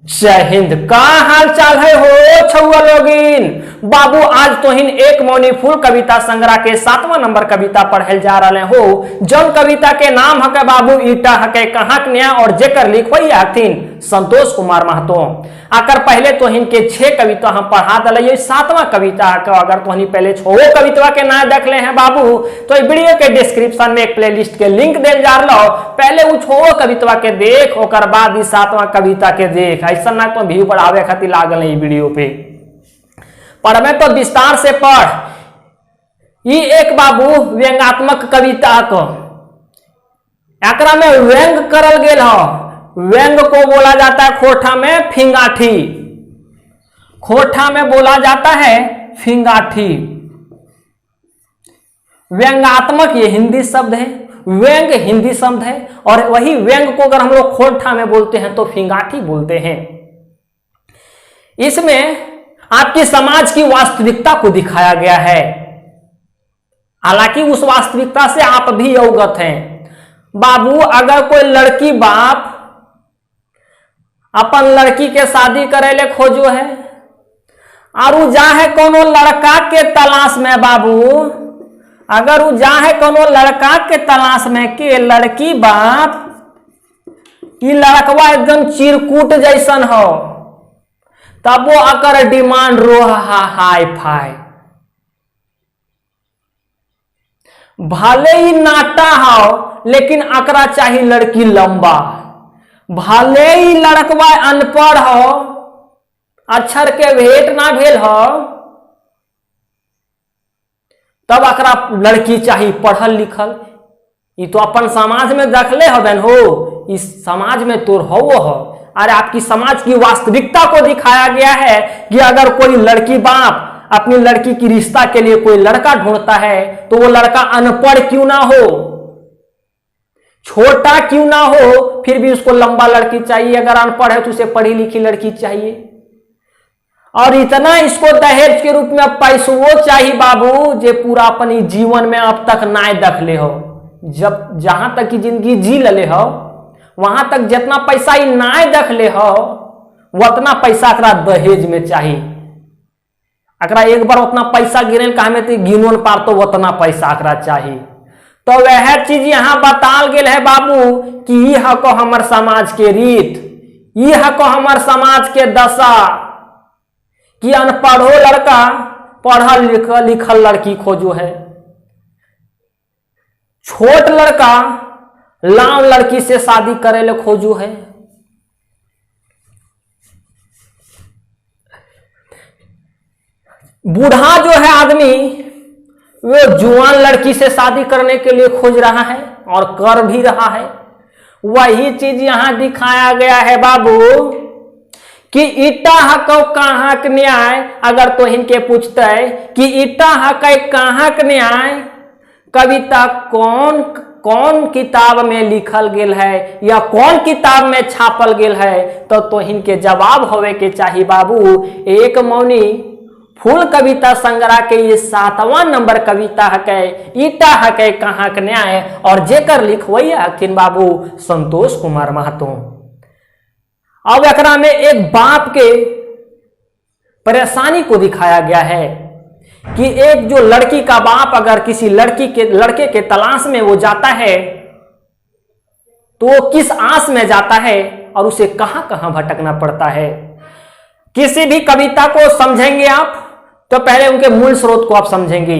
जय हिंद। का हाल चाल है हो छुआ लोगिन। बाबू आज तो हिन एक मौनी फूल कविता संग्रह के 7वां नंबर कविता पढ़ल जा रहे हो। जौन कविता के नाम हके बाबू ईटा हके कहाँ न्याय और जेकर लिखवई हथिन संतोष कुमार महतो। आकर पहले तो हिन के 6 कविता हम पढ़ा दिले। 7वां कविता अगर तो पहले 6 कविता के ना देख ले हैं बाबू तो वीडियो के डिस्क्रिप्शन में एक प्लेलिस्ट के लिंक दे जा रहा। पहले वो 6 कविता के देख ओकर बाद 7वां कविता के देख। ऐसा ना तो व्यू बढ़ावे खातिर लागल है वीडियो पे पढ़वे तो विस्तार से पढ़। ये एक बाबू व्यंग्यात्मक कविता को एकरा में व्यंग करल गेल हो। व्यंग को बोला जाता है खोठा में फिंगाठी। खोठा में बोला जाता है फिंगाठी। व्यंग्यात्मक ये हिंदी शब्द है, व्यंग हिंदी शब्द है और वही व्यंग को अगर हम लोग खोठा में बोलते हैं तो फिंगाठी बोलते हैं। इसमें आपकी समाज की वास्तविकता को दिखाया गया है। हालांकि उस वास्तविकता से आप भी अवगत हैं। बाबू अगर कोई लड़की बाप अपन लड़की के शादी करे ले खोजो है और उ जा है कोनो लड़का के तलाश में बाबू, अगर उ जा है कोनो लड़का के तलाश में के लड़की बाप ये लड़कवा एकदम चिरकुट जैसन हो तब वो अकर डिमांड रोहा हाई फाई। भले ही नाटा हो लेकिन अकरा चाहिए लड़की लंबा। भले ही लड़कवा अनपढ़ हो, अक्षर के भेंट ना भेल हो तब अकरा लड़की चाहिए पढ़ल लिखल। ये तो अपन समाज में देखले हबन हो, इस समाज में तो हो। अरे आपकी समाज की वास्तविकता को दिखाया गया है कि अगर कोई लड़की बाप अपनी लड़की की रिश्ता के लिए कोई लड़का ढूंढता है तो वो लड़का अनपढ़ क्यों ना हो, छोटा क्यों ना हो, फिर भी उसको लंबा लड़की चाहिए। अगर अनपढ़ है तो उसे पढ़ी लिखी लड़की चाहिए। और इतना इसको दहेज के रूप में पैसों चाहिए बाबू जे पूरा अपनी जीवन में अब तक ना देख ले हो। जब जहां तक की जिंदगी जी ले हो वहां तक जितना पैसा ही ना देख ले हो उतना पैसा अकरा दहेज में चाहिए। अकरा एक बार उतना पैसा गिरे कहा में तो गिनोन पार तो उतना पैसा अकरा चाहिए। तो वह चीज यहां बताल गेल है बाबू कि यह को हमर समाज के रीत, यह को हमर समाज के दशा कि अनपढ़ो लड़का पढ़ल लिखल लड़की खोजो है। छोट लड़का लाम लड़की से शादी करे ले खोजो है। बूढ़ा जो है आदमी वो जुआन लड़की से शादी करने के लिए खोज रहा है और कर भी रहा है। वही चीज यहां दिखाया गया है बाबू कि ईटा हको कहाँ के न्याय। अगर तो इनके पूछते है कि ईटा हक कहाँ के न्याय कविता कौन कौन किताब में लिखल गेल है या कौन किताब में छापल गेल है तो इनके जवाब होवे के चाहिए बाबू। एक मौनी फूल कविता संग्रह के ये 7वां नंबर कविता हके ईटा हके कहाँ के न्याय और जेकर लिखवई हथिन बाबू संतोष कुमार महतो। अब एकरा में एक बाप के परेशानी को दिखाया गया है कि एक जो लड़की का बाप अगर किसी लड़के के तलाश में वो जाता है तो वो किस आस में जाता है और उसे कहां कहां भटकना पड़ता है। किसी भी कविता को समझेंगे आप तो पहले उनके मूल स्रोत को आप समझेंगे।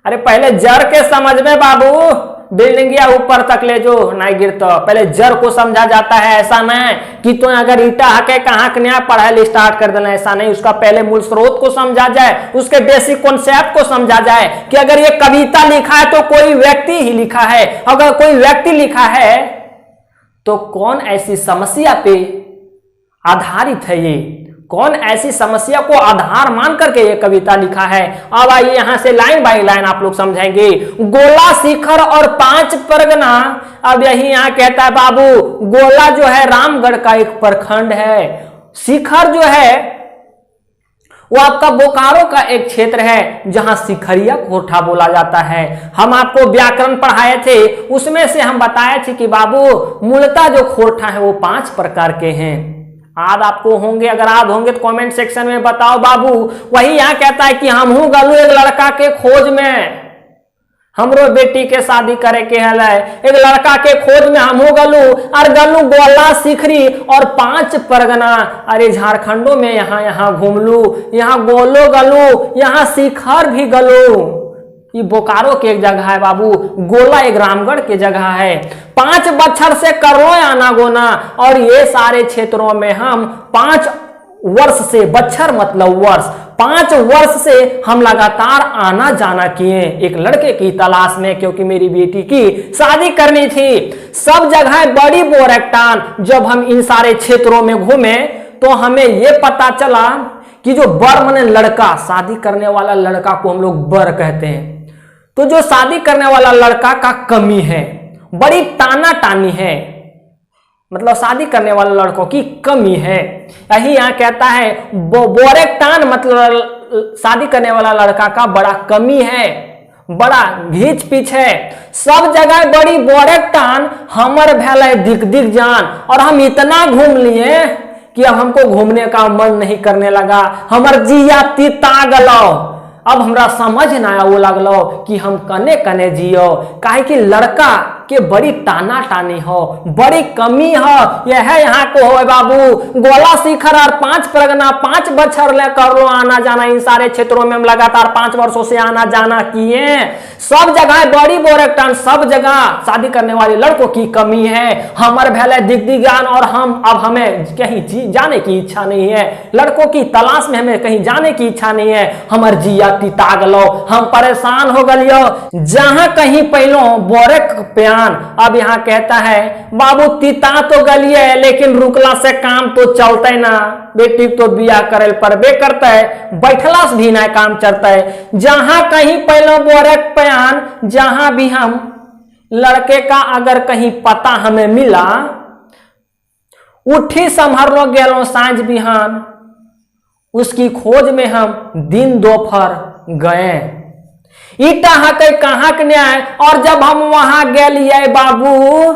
अरे पहले जड़ के समझ में बाबू बिल्डिंग या ऊपर तक ले जो नहीं गिरता, पहले जड़ को समझा जाता है। ऐसा नहीं कि तो अगर ईटा हके कहाँ के न्याय पढ़ाई स्टार्ट कर देना, ऐसा नहीं। उसका पहले मूल स्रोत को समझा जाए, उसके बेसिक कॉन्सेप्ट को समझा जाए कि अगर ये कविता लिखा है तो कोई व्यक्ति ही लिखा है। अगर कोई व्यक्ति लिखा है तो कौन ऐसी समस्या पे आधारित है, ये कौन ऐसी समस्या को आधार मान करके ये कविता लिखा है। अब आइए यहां से लाइन बाय लाइन आप लोग समझेंगे। गोला शिखर और 5 परगना। अब यही यहां कहता है बाबू गोला जो है रामगढ़ का एक प्रखंड है। शिखर जो है वो आपका बोकारो का एक क्षेत्र है जहां सिखरिया कोठा बोला जाता है। हम आपको व्याकरण पढ़ाए थे, उसमें से हम बताए थे कि बाबू मूलतः जो खोरठा है वो 5 प्रकार के हैं। आज आपको होंगे, अगर आज होंगे तो कमेंट सेक्शन में बताओ बाबू। वही यहाँ कहता है कि हम हूं गलू एक लड़का के खोज में, हमरो बेटी के शादी करे के हल है, एक लड़का के खोज में हम हो गलू, और गलू गोला सिखरी और 5 परगना, अरे झारखंडों में यहाँ घूम लू, यहाँ गोलो गलू, यहाँ शिखर भी गलू। ये बोकारो की एक जगह है बाबू, गोला एक रामगढ़ की जगह है। 5 बच्छर से कर लो आना गोना, और ये सारे क्षेत्रों में हम 5 वर्ष से, बच्छर मतलब वर्ष, 5 वर्ष से हम लगातार आना जाना किए एक लड़के की तलाश में, क्योंकि मेरी बेटी की शादी करनी थी। सब जगह बड़ी बोरकटान। जब हम इन सारे क्षेत्रों में घूमे तो हमें यह पता चला कि जो बर माने लड़का, शादी करने वाला लड़का को हम लोग बर कहते हैं। तो जो शादी करने वाला लड़का का कमी है, बड़ी ताना टानी है, मतलब शादी करने वाले लड़कों की कमी है। यही यहाँ कहता है बोरेकटान, मतलब शादी करने वाला लड़का का बड़ा कमी है, बड़ा घीच पीछ है। सब जगह बड़ी बोरेकटान हमर भैल दिख दिख जान, और हम इतना घूम लिए कि अब हमको घूमने का मन नहीं करने लगा, हमर जिया तीता गलो। अब हमरा समझ ना आया वो लगलो कि हम कने कने जियो, काहे कि लड़का के बड़ी टाना टानी हो, बड़ी कमी हो। यह है यहाँ को हो बाबू, गोला शिखर और 5 परगना, 5 बच्छर ले कर लो आना जाना। इन सारे क्षेत्रों में हम लगातार 5 वर्षों से आना जाना किए। सब जगह बड़ी बोरकटान, सब जगह शादी करने वाले लड़कों की कमी है। हमर भैले दिग्दिज्ञान, और हम अब हमें कहीं जाने की इच्छा नहीं है, लड़कों की तलाश में हमें कहीं जाने की इच्छा नहीं है। हमर जिया तीता गलो, हम परेशान हो गलियो। जहां कहीं पहलो बोरक प्यान, अब यहाँ कहता है बाबू तीता तो गलिए, लेकिन रुकला से काम तो चलते ना। बेटी तो बिया करे पर बे करता है, बैठला से भी ना काम चलता है। जहां कहीं पहलो बोरक प्यान, जहां भी हम लड़के का अगर कहीं पता हमें मिला, उठी संभर लो गेलो सांझ बिहान, उसकी खोज में हम दिन दोपहर गए। ईटा हके कहाँ के न्याय, और जब हम वहां गलिए बाबू,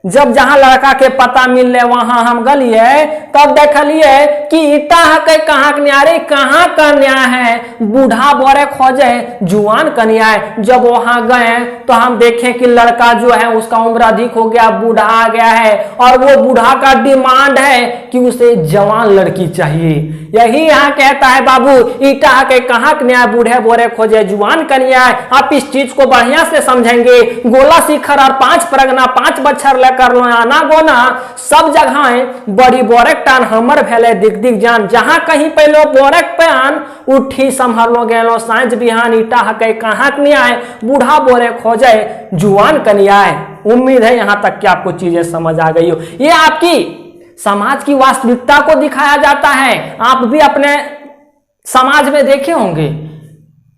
जब जहां लड़का के पता मिलने वहां हम गलिए, तब देखलिए कि ईटा हके कहाँ के न्याय, कहाँ का न्याय है, बूढ़ा बोरे खोजे जुआन कन्या। जब वहां गए तो हम देखें कि लड़का जो है उसका उम्र अधिक हो गया, बूढ़ा आ गया है, और वो बूढ़ा का डिमांड है कि उसे जवान लड़की चाहिए। यही यहाँ कहता है बाबू, ईटा के कहाँ न्याय, बूढ़े बोरे खोजे जुआन कन्या। आप इस चीज को बढ़िया से समझेंगे। गोला शिखर और 5 परगना, 5 बच्छर लेकर लो आना गोना, सब जगह बड़ी बोरकटान हमर भैले दिख दिख जान। जहां कहीं पहलो बोरक प्यान, उठी संभलो गेलो सांझ बिहान, ईटा हके कहाँ न्याय, बूढ़ा बोरे खोजे जुआन कन्या। उम्मीद है यहां तक कि आपको चीजें समझ आ गई हो। ये आपकी समाज की वास्तविकता को दिखाया जाता है। आप भी अपने समाज में देखे होंगे,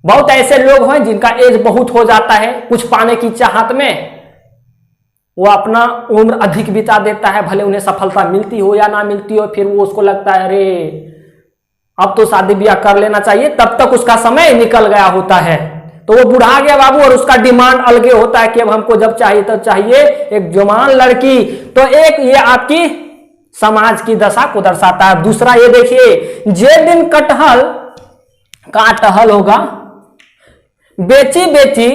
बहुत ऐसे लोग हैं जिनका एज बहुत हो जाता है, कुछ पाने की चाहत में वो अपना उम्र अधिक बिता देता है, भले उन्हें सफलता मिलती हो या ना मिलती हो, फिर वो उसको लगता है अरे अब तो शादी ब्याह कर लेना चाहिए, तब तक उसका समय निकल गया होता है, तो वो बुढ़ा गया बाबू, और उसका डिमांड अलगे होता है कि अब हमको जब चाहिए तब चाहिए एक जवान लड़की। तो एक ये आपकी समाज की दशा को दर्शाता है। दूसरा ये देखिए, जे दिन कटहल का टहल होगा, बेची बेची,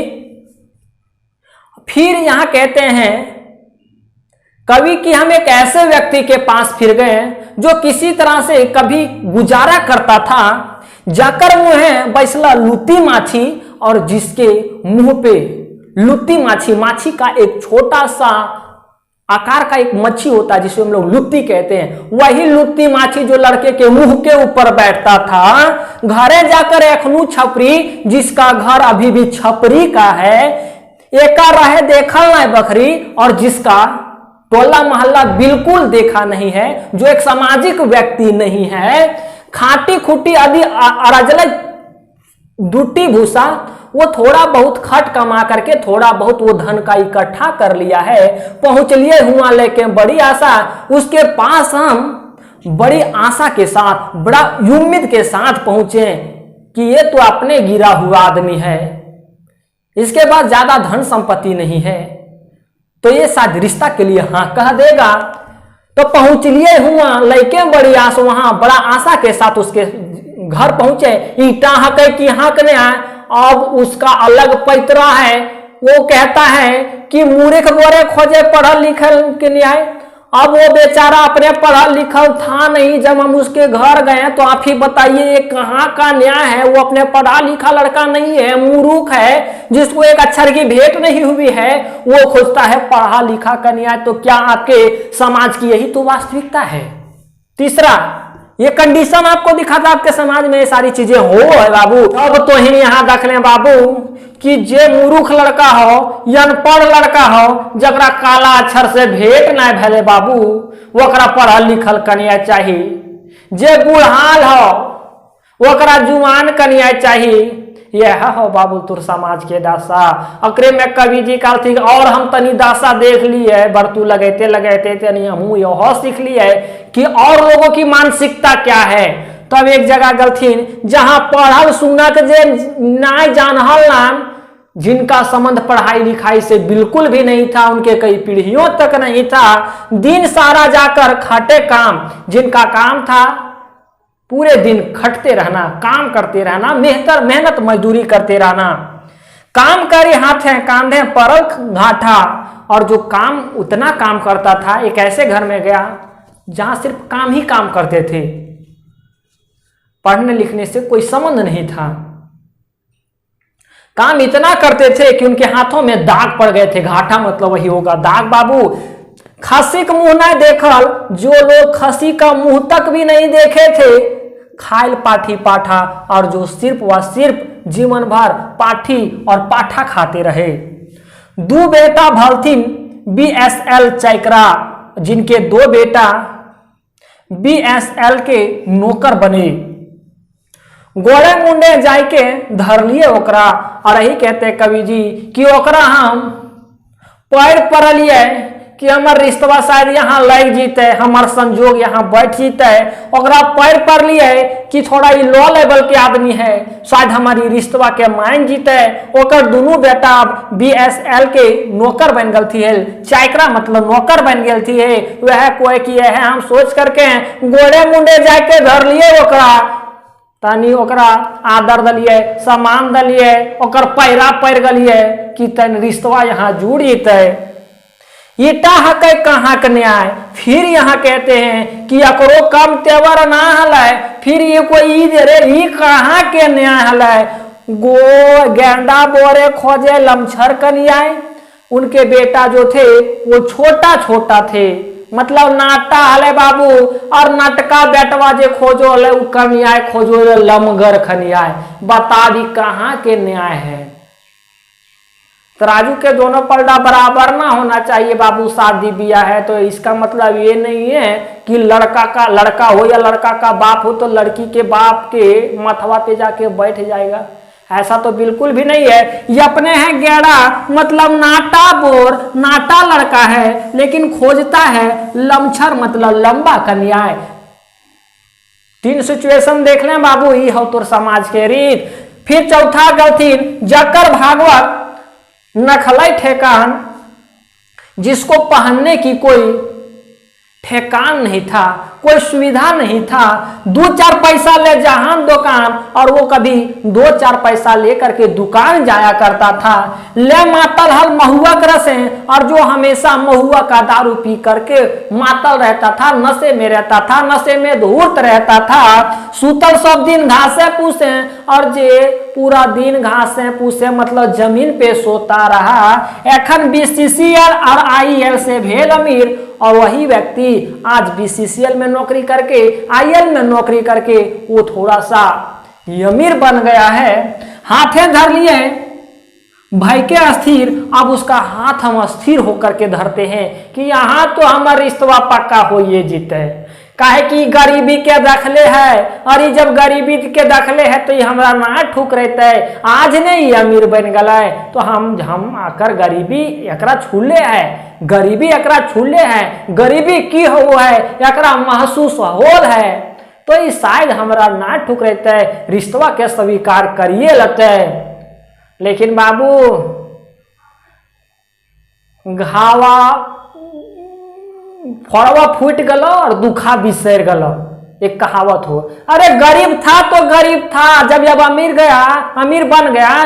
फिर यहां कहते हैं कवि कि हम एक ऐसे व्यक्ति के पास फिर गए जो किसी तरह से कभी गुजारा करता था, जाकर मुंह बैसला लुत्ती माछी, और जिसके मुंह पे लुत्ती माछी, माछी का एक छोटा सा आकार का एक मच्छी होता है जिसे हम लोग लुत्ती कहते हैं, वही लुत्ती माछी जो लड़के के मुंह के ऊपर बैठता था। घरे जाकर एखनू छपरी, जिसका घर अभी भी छपरी का है, एका रहे देखल नहीं बखरी, और जिसका टोला मोहल्ला बिल्कुल देखा नहीं है, जो एक सामाजिक व्यक्ति नहीं है, खाटी खुटी आदि अराजल दूटी भूसा, वो थोड़ा बहुत खट कमा करके थोड़ा बहुत वो धन का इकट्ठा कर लिया है, पहुंच लिए हुआ लेके बड़ी आशा, उसके पास हम बड़ी आशा के साथ, बड़ा उम्मीद के साथ पहुंचे कि ये तो अपने गिरा हुआ आदमी है, इसके बाद ज्यादा धन संपत्ति नहीं है, तो ये शायद रिश्ता के लिए हाँ कह देगा। तो पहुंच लिए हुआ लड़के बड़ी आस, वहां बड़ा आशा के साथ उसके घर पहुंचे। ईटा हके कि हकने आए, अब उसका अलग पैतरा है। वो कहता है कि मूर्ख गोरे खोजे पढ़ल लिखल के न्याय। अब वो बेचारा अपने पढ़ल लिखल था नहीं, जब हम उसके घर गए तो आप ही बताइए ये कहाँ का न्याय है। वो अपने पढ़ा लिखा लड़का नहीं है, मूर्ख है, जिसको एक अक्षर की भेंट नहीं हुई है, वो खोजता है पढ़ा लिखा का न्याय। तो क्या आपके समाज की यही तो वास्तविकता है? तीसरा, ये कंडीशन आपको दिखाता आपके समाज में ये सारी चीजें हो है बाबू। अब तो ही यहाँ देख लें बाबू कि जे मूर्ख लड़का हो या अनपढ़ लड़का हो, जकरा काला अक्षर से भेंट ना भले बाबू, वकरा पढ़ल लिखल कन्या चाहिए। जे बुढ़ाल हो वकरा जुआन कन्या चाहिए। यह हो बाबू तुर समाज के दासा। अकरे में कवि जी कहल थी और हम तनी दासा देख लिए, बरतू लगेते लगेते तनी हम यह सीख लिए कि और लोगों की मानसिकता क्या है। तब एक जगह गलथीन जहां पढ़ल सुनक जे नाय जानहल नाम, जिनका संबंध पढ़ाई लिखाई से बिल्कुल भी नहीं था, उनके कई पीढ़ियों तक नहीं था, दिन सारा जाकर खाटे काम, जिनका काम था पूरे दिन खटते रहना, काम करते रहना, मेहनत मजदूरी करते रहना, काम करे हाथे कांधे परल घाटा। और जो काम उतना काम करता था, एक ऐसे घर में गया जहां सिर्फ काम ही काम करते थे, पढ़ने लिखने से कोई संबंध नहीं था। काम इतना करते थे कि उनके हाथों में दाग पड़ गए थे। घाटा मतलब वही होगा दाग बाबू। खसी का मुंह नहीं देखल, जो लोग खसी का मुंह तक भी नहीं देखे थे, खाइल पाठी पाठा, और जो सिर्फ व सिर्फ जीवन भर पाठी और पाठा खाते रहे। दो बेटा भलथिन BSL चैकरा, जिनके दो बेटा BSL के नौकर बने। गोड़े मुंडे जाय के धर लिए ओकरा, और यही कहते कवि जी कि ओकरा हम पैर पड़ लिए कि हमार रिश्तवा शायद यहाँ लग जीते, हमार संजोग यहाँ बैठ जीते। ओकरा पैर पड़ लिए कि थोड़ा ही लो लेवल के आदमी है, शायद हमारी रिश्तवा के मान जीते। ओकर दोनों बेटा BSL के नौकर बन गल थी है। चाइकरा मतलब नौकर बन गल थी है। वह कोई किए है, हम सोच करके गोड़े मुंडे जाके धर लिए ओकरा, तनी ओकरा आदर दलिए, सम्मान दलिए, ओकर पैरा पड़ गलिए कि तन रिश्तवा यहाँ जुड़ जीते। ईटा हके कहाँ के न्याय। फिर यहाँ कहते हैं कि अकरो कम तेवर ना हलै, फिर ये कोई ईद रे ई कहाँ के न्याय हलै। गो गेंडा बोरे खोजे लमछर कन्याय। उनके बेटा जो थे वो छोटा छोटा थे, मतलब नाटा हले बाबू, और नाटका बेटवा जे खोजो हले उ कन्याय खोजो लमगर खन्याय। बता भी कहाँ के न्याय है। तराजू के दोनों पलड़ा बराबर ना होना चाहिए बाबू। शादी बिया है तो इसका मतलब ये नहीं है कि लड़का हो या लड़का का बाप हो तो लड़की के बाप के मथवा पे जाके बैठ जाएगा, ऐसा तो बिल्कुल भी नहीं है। ये अपने हैं गेड़ा, मतलब नाटा बोर, नाटा लड़का है लेकिन खोजता है लमछर, मतलब लंबा कन्याय। 3 सिचुएशन देख लें बाबू, ही हो तो समाज के रीत। फिर चौथा गलथीन जकर भागवत नखलाई ठेकान, जिसको पहनने की कोई ठेकान नहीं था, कोई सुविधा नहीं था। 2-4 पैसा ले जहां दुकान, और वो कभी 2-4 पैसा लेकर के दुकान जाया करता था। ले मातल हल महुआ रसे, और जो हमेशा महुआ का दारू पी करके मातल रहता था, नशे में रहता था, नशे में धूर्त रहता था। सूतल सब दिन घासे पूसे, और जे पूरा दिन घासे पूसे मतलब जमीन पे सोता रहा। एखन BCCL और IEL से भेल अमीर, और वही व्यक्ति आज BCCL में नौकरी करके IEL में नौकरी करके वो थोड़ा सा अमीर बन गया है। हाथे धर लिए भाई के अस्थिर, अब उसका हाथ हम अस्थिर होकर के धरते हैं कि यहाँ तो हमारा रिश्तवा पक्का हो ये जीते, काहे कि गरीबी के दखले है, अरे जब गरीबी के दखले है तो ये हमरा ना ठुक रहता है, आज नहीं अमीर बन गला है तो हम आकर गरीबी एकरा छूले है, गरीबी एकरा छूले है, गरीबी की हो है एकरा महसूस होल है, तो ये शायद हमरा ना ठुक रहता है, रिश्तवा के स्वीकार करिए लेते है। लेकिन बाबू घावा फड़वा फूट गलो और दुखा बिसर गलो, एक कहावत हो। अरे गरीब था तो गरीब था, जब अमीर गया, अमीर बन गया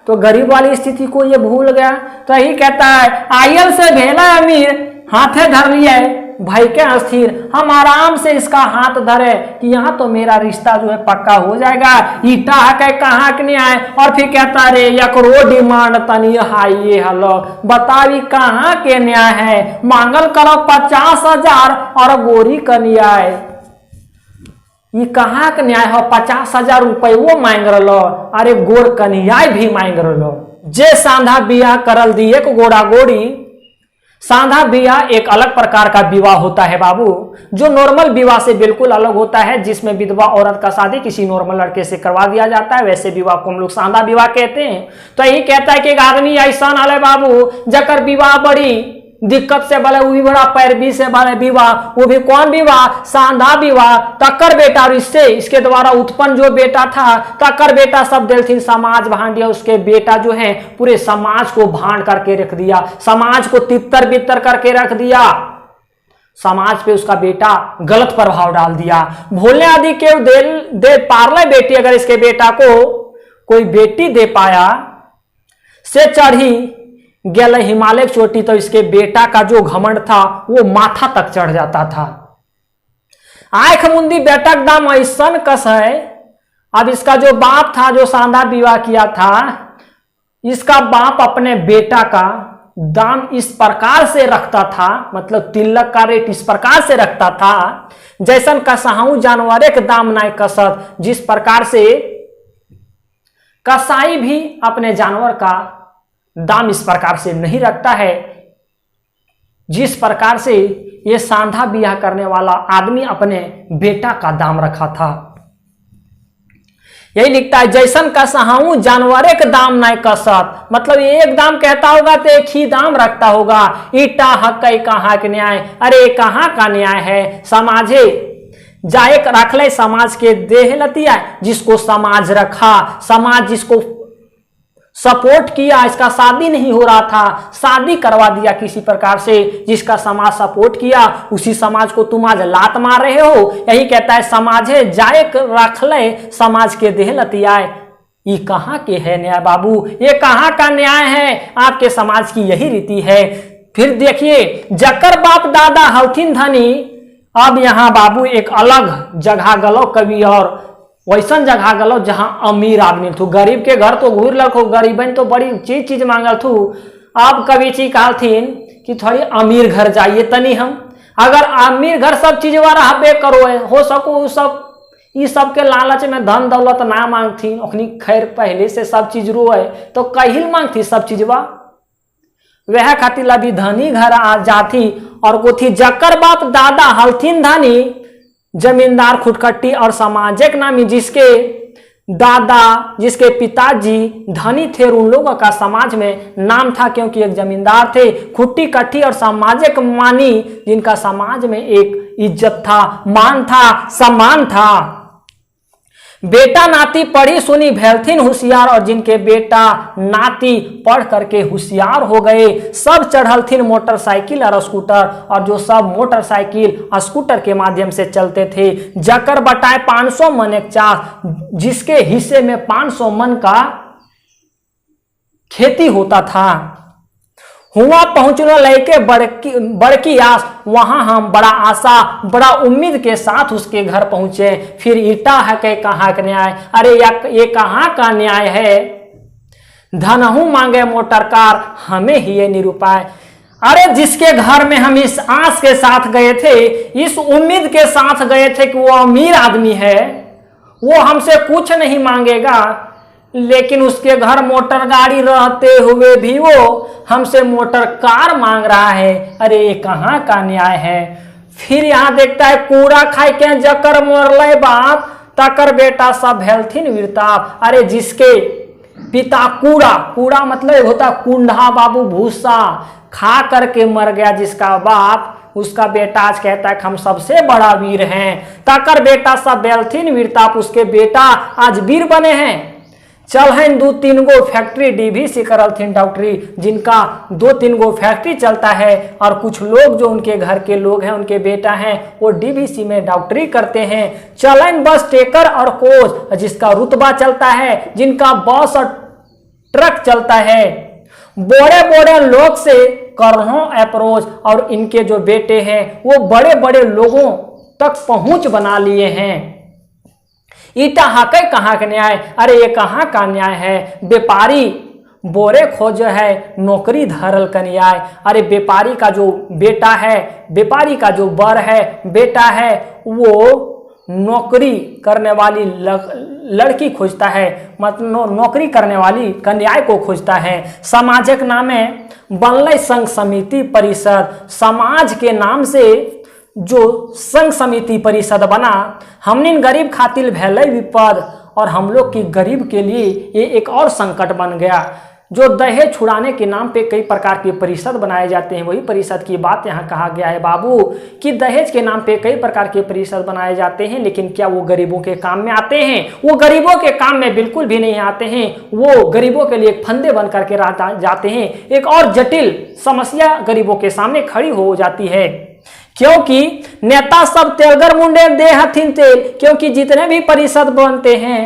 तो गरीब वाली स्थिति को ये भूल गया। तो यही कहता है आयल से भेला अमीर हाथे धर लिया भाई के अस्थिर, हम आराम से इसका हाथ धरे कि यहाँ तो मेरा रिश्ता जो है पक्का हो जाएगा, ईटा है कहाँ के नहीं आए। और फिर कहता रे यकरो डिमांड तनी हाइए हलो, बतावी कहाँ के न्याय है, मांगल करो 50,000 और गोरी का न्याय, ये कहाँ के न्याय हो, 50,000 रुपये वो मांग रलो, अरे गोर कन्याय भी मांग रलो। जे सांधा बियाह करल दी एक गोड़ा गोड़ी, सांधा विवाह एक अलग प्रकार का विवाह होता है बाबू, जो नॉर्मल विवाह से बिल्कुल अलग होता है, जिसमें विधवा औरत का शादी किसी नॉर्मल लड़के से करवा दिया जाता है, वैसे विवाह को हम लोग सांधा विवाह कहते हैं। तो यही कहता है कि एक आदमी ऐसा नाले बाबू जकर विवाह बड़ी दिक्कत से भले, वो भी बड़ा पैरवी से भले विवाह, वो भी कौन विवाह, सांधा विवाह। तकर बेटा और इसके द्वारा उत्पन्न जो बेटा था, तकर बेटा सब दिलथिन समाज भांडिया, उसके बेटा जो है पूरे समाज को भांड करके रख दिया, समाज को तितर बितर करके रख दिया, समाज पे उसका बेटा गलत प्रभाव डाल दिया। भोले आदि के दे पारले बेटी, अगर इसके बेटा को कोई बेटी दे पाया से चढ़ी गेल हिमालय चोटी, तो इसके बेटा का जो घमंड था वो माथा तक चढ़ जाता था। आंख मुंदी बेटा दाम ऐसन कस है। अब इसका जो बाप था जो सांधा विवाह किया था, इसका बाप अपने बेटा का दाम इस प्रकार से रखता था, मतलब तिलक का रेट इस प्रकार से रखता था जैसन कसहाऊ जानवरे के दाम नाय कसत, जिस प्रकार से कसाई भी अपने जानवर का दाम इस प्रकार से नहीं रखता है, जिस प्रकार से ये सांधा बियाह करने वाला आदमी अपने बेटा का दाम रखा था। यही लिखता है जैसन का सहाऊ जानवरे के दाम नाय कसत, मतलब एक दाम कहता होगा तो एक ही दाम रखता होगा। ईटा हक कहाँ के न्याय, अरे कहाँ का न्याय है, समाजे जाए रख ले समाज के देह लतिया, जिसको समाज रखा, समाज जिसको सपोर्ट किया, इसका शादी नहीं हो रहा था, शादी करवा दिया किसी प्रकार से, जिसका समाज सपोर्ट किया उसी समाज को तुम आज लात मार रहे हो। यही कहता है समाजे जाए रख ले समाज के देह लतियाए, ये कहाँ के है न्याय बाबू, ये कहाँ का न्याय है, आपके समाज की यही रीति है। फिर देखिए जकर बाप दादा हौथिन धनी, अब यहाँ बाबू एक अलग जगह गलो कवि, और वैसन जगह गलो जहां अमीर आदमी थू, गरीब के घर तो घूर लखो, गरीबन तो बड़ी चीज मांगल थू। अब कवि जी कहथिन कि थोड़ी अमीर घर जाइए तनी, हम अगर अमीर घर सब चीज रहबे करो है, हो सको सब ये सब के लालच में धन दौलत ना मांगथी, अखनी खैर पहले से सब चीज रो है तो कहिल मांगथी सब चीजवा, वह खातिर लभी धनी घर आ जाती। और को थी जकर बाप दादा हलथिन धनी, जमींदार खुटखट्टी और सामाजिक नामी, जिसके दादा जिसके पिताजी धनी थे, उन लोगों का समाज में नाम था क्योंकि एक जमींदार थे, खुट्टी कट्टी और सामाजिक मानी, जिनका समाज में एक इज्जत था, मान था, सम्मान था। बेटा नाती पढ़ी सुनी भैलथिन होशियार, और जिनके बेटा नाती पढ़ करके होशियार हो गए, सब चढ़लथिन मोटरसाइकिल और स्कूटर, और जो सब मोटरसाइकिल स्कूटर के माध्यम से चलते थे। जकर बटाए 500 मन एक चास, जिसके हिस्से में 500 मन का खेती होता था। हुआ पहुंचने लेके बड़की आस, वहां हम बड़ा आशा बड़ा उम्मीद के साथ उसके घर पहुंचे। फिर ईटा है के कहाँ का न्याय, अरे ये कहाँ का न्याय है, धनहू मांगे मोटर कार, हमें ही ये निरूपाय। अरे जिसके घर में हम इस आस के साथ गए थे, इस उम्मीद के साथ गए थे कि वो अमीर आदमी है, वो हमसे कुछ नहीं मांगेगा, लेकिन उसके घर मोटर गाड़ी रहते हुए भी वो हमसे मोटर कार मांग रहा है। अरे ये कहाँ का न्याय है। फिर यहाँ देखता है कूड़ा खाई के जकर मरले बाप तकर बेटा सब हेल्थिन वीरताप। अरे जिसके पिता कूड़ा, कूड़ा मतलब होता कुंडा बाबू भूसा खा करके मर गया जिसका बाप, उसका बेटा आज कहता है कि हम सबसे बड़ा वीर हैं। तकर बेटा सब बेलथिन वीरताप, उसके बेटा आज वीर बने हैं। चल हैं 2-3 गो फैक्ट्री डीवीसी करलथिन डॉक्टरी, जिनका 2-3 गो फैक्ट्री चलता है और कुछ लोग जो उनके घर के लोग हैं उनके बेटा हैं वो डीवीसी में डॉक्टरी करते हैं। चलन बस टेकर और कोच जिसका रुतबा चलता है, जिनका बस और ट्रक चलता है, बड़े बड़े लोग से करोड़ों अप्रोच और इनके जो बेटे हैं वो बड़े बड़े लोगों तक पहुंच बना लिए हैं। ईटा हाके कहाँ का न्याय। अरे ये कहाँ का न्याय है। व्यापारी बोरे खोज है नौकरी धरल का न्याय। अरे व्यापारी का जो बेटा है, व्यापारी का जो बर है बेटा है वो नौकरी करने वाली लड़की खोजता है, मतलब नौकरी करने वाली कन्याय को खोजता है। सामाजिक नामे बनल संघ समिति परिषद, समाज के नाम से जो संघ समिति परिषद बना, हमने गरीब खातिर भैल विपद और हम लोग की गरीब के लिए ये एक और संकट बन गया। जो दहेज छुड़ाने के नाम पे कई प्रकार के परिषद बनाए जाते हैं, वही परिषद की बात यहाँ कहा गया है बाबू कि दहेज के नाम पे कई प्रकार के परिषद बनाए जाते हैं, लेकिन क्या वो गरीबों के काम में आते हैं? वो गरीबों के काम में बिल्कुल भी नहीं आते हैं। वो गरीबों के लिए फंदे बन करके जाते हैं। एक और जटिल समस्या गरीबों के सामने खड़ी हो जाती है, क्योंकि नेता सब तेलगर मुंडे दे हथिन तेल, क्योंकि जितने भी परिषद बनते हैं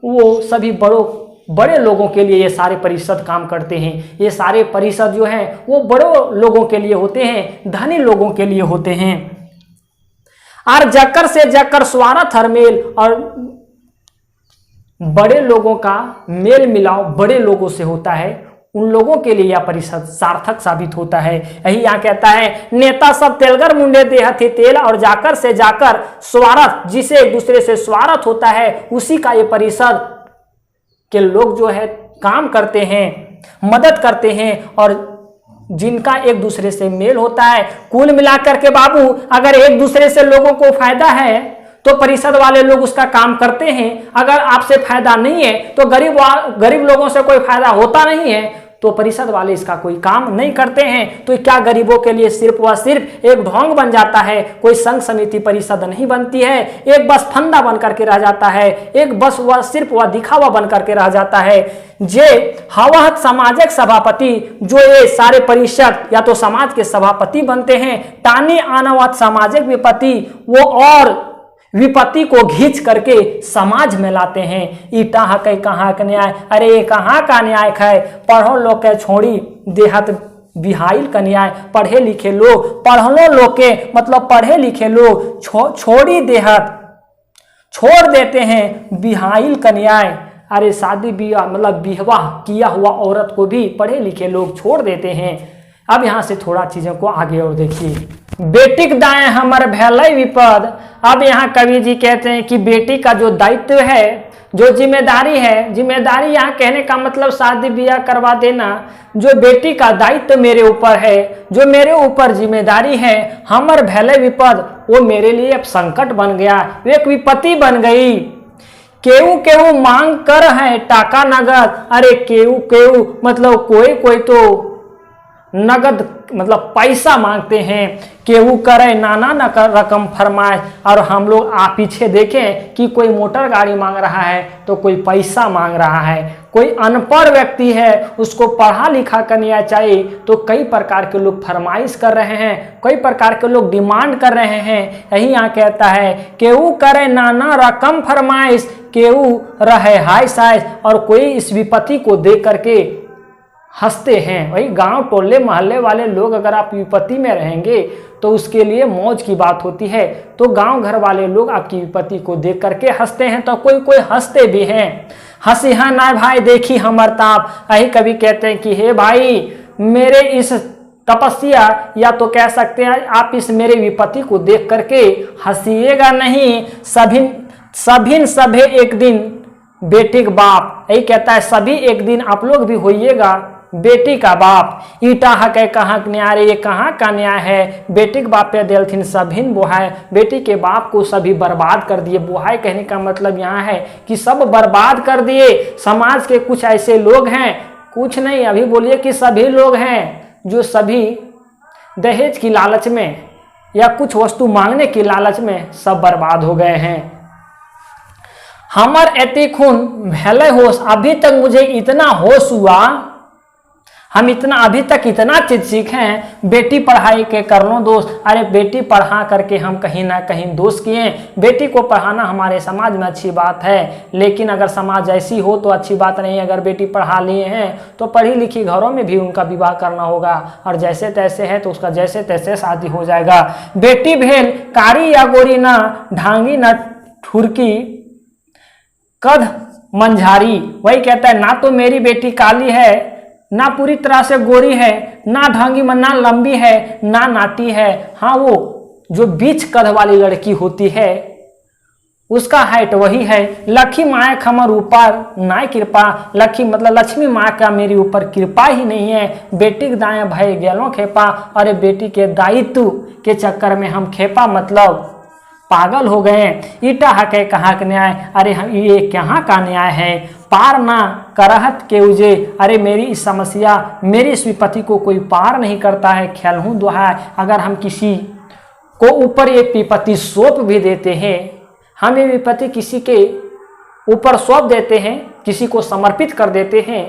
वो सभी बड़े लोगों के लिए ये सारे परिषद काम करते हैं। ये सारे परिषद जो हैं वो बड़े लोगों के लिए होते हैं, धनी लोगों के लिए होते हैं। और जकर से जकर स्वार्थ हर मेल, और बड़े लोगों का मेल मिलाव बड़े लोगों से होता है, उन लोगों के लिए यह परिषद सार्थक साबित होता है। यही यहाँ कहता है नेता सब तेलगर मुंडे देहथि तेल, और जाकर से जाकर स्वार्थ, जिसे एक दूसरे से स्वार्थ होता है उसी का ये परिषद के लोग जो है काम करते हैं, मदद करते हैं, और जिनका एक दूसरे से मेल होता है। कुल मिलाकर के बाबू अगर एक दूसरे से लोगों को फायदा है तो परिषद वाले लोग उसका काम करते हैं। अगर आपसे फायदा नहीं है तो गरीब लोगों से कोई फायदा होता नहीं है तो परिषद वाले इसका कोई काम नहीं करते हैं। तो क्या गरीबों के लिए सिर्फ व सिर्फ एक ढोंग बन जाता है, कोई संघ समिति परिषद नहीं बनती है। एक बस फंदा बन करके रह जाता है, एक बस वह सिर्फ वह दिखावा बन करके रह जाता है। जे हवाहत सामाजिक सभापति, जो ये सारे परिषद या तो समाज के सभापति बनते हैं, टानी आनावत सामाजिक विपत्ति, वो और विपत्ति को घींच करके समाज में लाते हैं। ईटा हकै कहाँ का न्याय। अरे ये कहाँ का न्याय है। पढ़ो लोग के छोड़ी देहत बिहाइल का न्याय। पढ़े लिखे लोग, पढ़लो लोग के मतलब पढ़े लिखे लोग छोड़ी देहत छोड़ देते हैं बिहाइल का न्याय। अरे शादी ब्याह मतलब विवाह किया हुआ औरत को भी पढ़े लिखे लोग छोड़ देते हैं। अब यहाँ से थोड़ा चीजों को आगे और देखिए। बेटिक दाएं हमर भैलय विपद। अब यहाँ कवि जी कहते हैं कि बेटी का जो दायित्व है, जो जिम्मेदारी है, जिम्मेदारी यहाँ कहने का मतलब शादी ब्याह करवा देना, जो बेटी का दायित्व मेरे ऊपर है, जो मेरे ऊपर जिम्मेदारी है, हमर भैलय विपद, वो मेरे लिए अब संकट बन गया, एक विपत्ति बन गई। केहू केहू मांग कर है टाका नगद। अरे केहू केहू मतलब कोई तो नगद मतलब पैसा मांगते हैं। केहू करे नाना न कर रकम फरमाए। और हम लोग आप पीछे देखें कि कोई मोटर गाड़ी मांग रहा है तो कोई पैसा मांग रहा है। कोई अनपढ़ व्यक्ति है उसको पढ़ा लिखा करना चाहिए तो कई प्रकार के लोग फरमाइश कर रहे हैं, कई प्रकार के लोग डिमांड कर रहे हैं। यही यहाँ कहता है केहू करे नाना रकम फरमाइश, केहू रहे हाय साइज, और कोई इस विपत्ति को देख करके हंसते हैं। वही गांव टोले मोहल्ले वाले लोग अगर आप विपत्ति में रहेंगे तो उसके लिए मौज की बात होती है। तो गांव घर वाले लोग आपकी विपत्ति को देख करके हंसते हैं, तो कोई हंसते भी हैं। हंसी हाँ ना भाई देखी हमर ताप। यही कभी कहते हैं कि हे भाई मेरे इस तपस्या या तो कह सकते हैं आप इस मेरे विपत्ति को देख करके हंसीएगा नहीं। सभी एक दिन बेटी का बाप, यही कहता है सभी एक दिन आप लोग भी होइएगा बेटी का बाप। ईटा हक है कहाँ न्याय रे, ये कहाँ का न्याय है। बेटी के बाप पे दिलथिन सभिन बोहाय, बेटी के बाप को सभी बर्बाद कर दिए। बोहाय कहने का मतलब यहाँ है कि सब बर्बाद कर दिए। समाज के कुछ ऐसे लोग हैं, कुछ नहीं अभी बोलिए कि सभी लोग हैं जो सभी दहेज की लालच में या कुछ वस्तु मांगने की लालच में सब बर्बाद हो गए हैं। हमर एति खून भले होश, अभी तक मुझे इतना होश हुआ, हम इतना अभी तक इतना चीज सीखे हैं। बेटी पढ़ाई के कर लो दोस्त, अरे बेटी पढ़ा करके हम कहीं ना कहीं दोष किए। बेटी को पढ़ाना हमारे समाज में अच्छी बात है, लेकिन अगर समाज ऐसी हो तो अच्छी बात नहीं। अगर बेटी पढ़ा लिए हैं तो पढ़ी लिखी घरों में भी उनका विवाह करना होगा, और जैसे तैसे है तो उसका जैसे तैसे शादी हो जाएगा। बेटी भेल कारी या गोरी ना, ढांगी न ठुरकी कद मंझारी। वही कहता है ना तो मेरी बेटी काली है, ना पूरी तरह से गोरी है, ना ढांगी में, ना लंबी है, ना नाटी है। हाँ, वो जो बीच कद वाली लड़की होती है उसका हाइट वही है। लखी माए खमर ऊपर नाय कृपा, लखी मतलब लक्ष्मी माँ का मेरे ऊपर कृपा ही नहीं है। बेटी के दाएं भय गेलों खेपा, अरे बेटी के दायित्व के चक्कर में हम खेपा मतलब पागल हो गए। ईटा हके कहाँ का न्याय, अरे हम ये कहाँ का न्याय है। पार ना करहत के उजे, अरे मेरी इस समस्या, मेरी इस विपत्ति को कोई पार नहीं करता है। ख्याल हूँ दुहाय, अगर हम किसी को ऊपर ये विपत्ति सौंप भी देते हैं, हम ये विपत्ति किसी के ऊपर सौंप देते हैं, किसी को समर्पित कर देते हैं,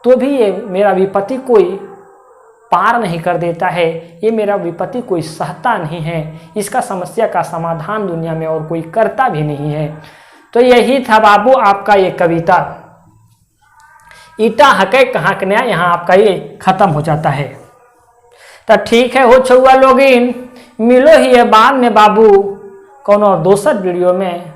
तो भी ये मेरा विपत्ति कोई पार नहीं कर देता है। ये मेरा विपत्ति कोई सहता नहीं है। इसका समस्या का समाधान दुनिया में और कोई करता भी नहीं है। तो यही था बाबू आपका ये कविता ईटा हके कहाँ के न्याय। यहाँ आपका ये खत्म हो जाता है। तो ठीक है हो छुआ लोगिन, मिलो ही है बाद में बाबू कौन और दोसर वीडियो में।